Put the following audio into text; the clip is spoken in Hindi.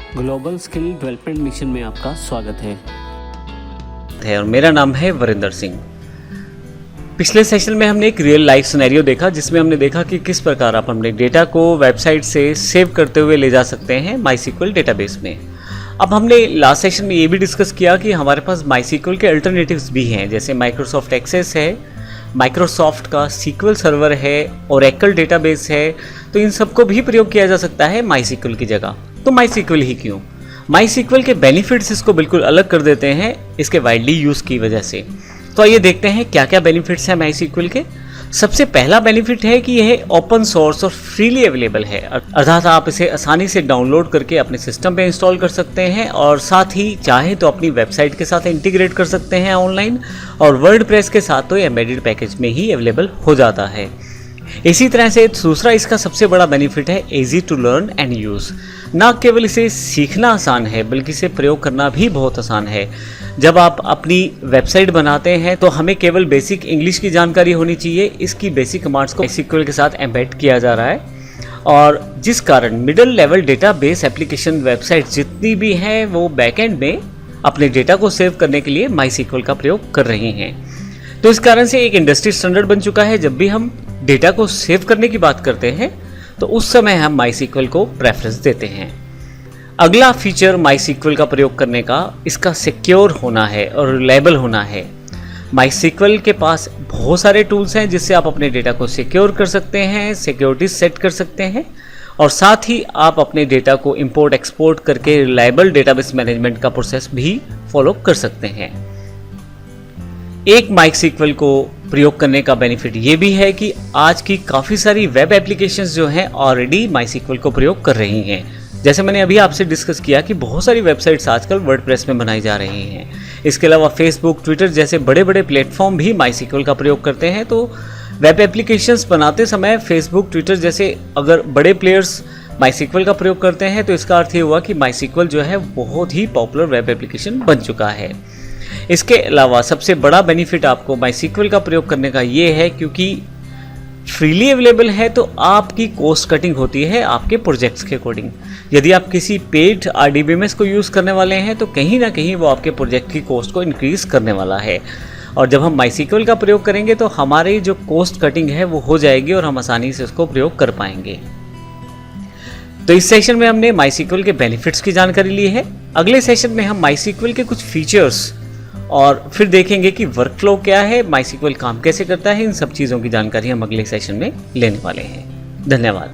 ग्लोबल स्किल डेवलपमेंट मिशन में आपका स्वागत है और मेरा नाम है वरिंदर सिंह। पिछले सेशन में हमने एक रियल लाइफ सिनेरियो देखा जिसमें हमने देखा कि किस प्रकार आप अपने डेटा को वेबसाइट से सेव करते हुए ले जा सकते हैं माईसीक्वल डेटाबेस में। अब हमने लास्ट सेशन में ये भी डिस्कस किया कि हमारे पास माईसीक्वल के अल्टरनेटिव्स भी हैं, जैसे माइक्रोसॉफ्ट एक्सेस है, माइक्रोसॉफ्ट का सीक्वल सर्वर है, ओरेकल डेटाबेस है। तो इन सबको भी प्रयोग किया जा सकता है माईसीक्वल की जगह। तो माईसीक्वल ही क्यों? माईसीक्वल के बेनिफिट्स इसको बिल्कुल अलग कर देते हैं इसके वाइडली यूज़ की वजह से। तो आइए देखते हैं क्या क्या बेनिफिट्स हैं माईसीक्वल के। सबसे पहला बेनिफिट है कि यह ओपन सोर्स और फ्रीली अवेलेबल है, अर्थात आप इसे आसानी से डाउनलोड करके अपने सिस्टम पे इंस्टॉल कर सकते हैं और साथ ही चाहे तो अपनी वेबसाइट के साथ इंटीग्रेट कर सकते हैं ऑनलाइन, और वर्डप्रेस के साथ तो एम्बेडेड पैकेज में ही अवेलेबल हो जाता है। इसी तरह से दूसरा इसका सबसे बड़ा बेनिफिट है easy to learn and use. ना केवल इसे सीखना आसान है बल्कि इसे प्रयोग करना भी बहुत आसान है। जब आप अपनी वेबसाइट बनाते हैं तो हमें केवल बेसिक इंग्लिश की जानकारी होनी चाहिए। इसकी बेसिक कमांड्स को माईसीक्वल के साथ एम्बेड किया जा रहा है, और जिस कारण middle level database application website जितनी भी हैं वो बैकएंड में अपने डेटा को सेव करने के लिए माईसीक्वल का प्रयोग कर रही हैं। तो इस कारण से एक इंडस्ट्री स्टैंडर्ड बन चुका है। जब भी हम डेटा को सेव करने की बात करते हैं तो उस समय हम माईसीक्वल को प्रेफरेंस देते हैं। अगला फीचर माईसीक्वल का प्रयोग करने का इसका सिक्योर होना है और रिलायबल होना है। माईसीक्वल के पास बहुत सारे टूल्स हैं जिससे आप अपने डेटा को सिक्योर कर सकते हैं, सिक्योरिटी सेट कर सकते हैं, और साथ ही आप अपने डेटा को इंपोर्ट एक्सपोर्ट करके रिलायबल डेटाबेस मैनेजमेंट का प्रोसेस भी फॉलो कर सकते हैं। एक माईसीक्वल को प्रयोग करने का बेनिफिट ये भी है कि आज की काफ़ी सारी वेब एप्लीकेशंस जो हैं ऑलरेडी माईसीक्वल को प्रयोग कर रही हैं। जैसे मैंने अभी आपसे डिस्कस किया कि बहुत सारी वेबसाइट्स आजकल वर्डप्रेस में बनाई जा रही हैं। इसके अलावा फेसबुक, ट्विटर जैसे बड़े बड़े प्लेटफॉर्म भी माईसीक्वल का प्रयोग करते हैं। तो वेब एप्लीकेशंस बनाते समय फेसबुक, ट्विटर जैसे अगर बड़े प्लेयर्स माईसीक्वल का प्रयोग करते हैं तो इसका अर्थ ये हुआ कि माईसीक्वल जो है बहुत ही पॉपुलर वेब एप्लीकेशन बन चुका है। इसके अलावा सबसे बड़ा बेनिफिट आपको माईसीक्वल का प्रयोग करने का ये है क्योंकि फ्रीली अवेलेबल है तो आपकी कॉस्ट कटिंग होती है आपके प्रोजेक्ट्स के अकॉर्डिंग। यदि आप किसी पेड RDBMS को यूज़ करने वाले हैं तो कहीं ना कहीं वो आपके प्रोजेक्ट की कॉस्ट को इंक्रीज़ करने वाला है, और जब हम माईसीक्वल का प्रयोग करेंगे तो हमारी जो कॉस्ट कटिंग है वो हो जाएगी और हम आसानी से उसको प्रयोग कर पाएंगे। तो इस सेशन में हमने माईसीक्वल के बेनिफिट्स की जानकारी ली है। अगले सेशन में हम माईसीक्वल के कुछ फीचर्स और फिर देखेंगे कि वर्कफ्लो क्या है, माईसीक्वल काम कैसे करता है। इन सब चीज़ों की जानकारी हम अगले सेशन में लेने वाले हैं। धन्यवाद।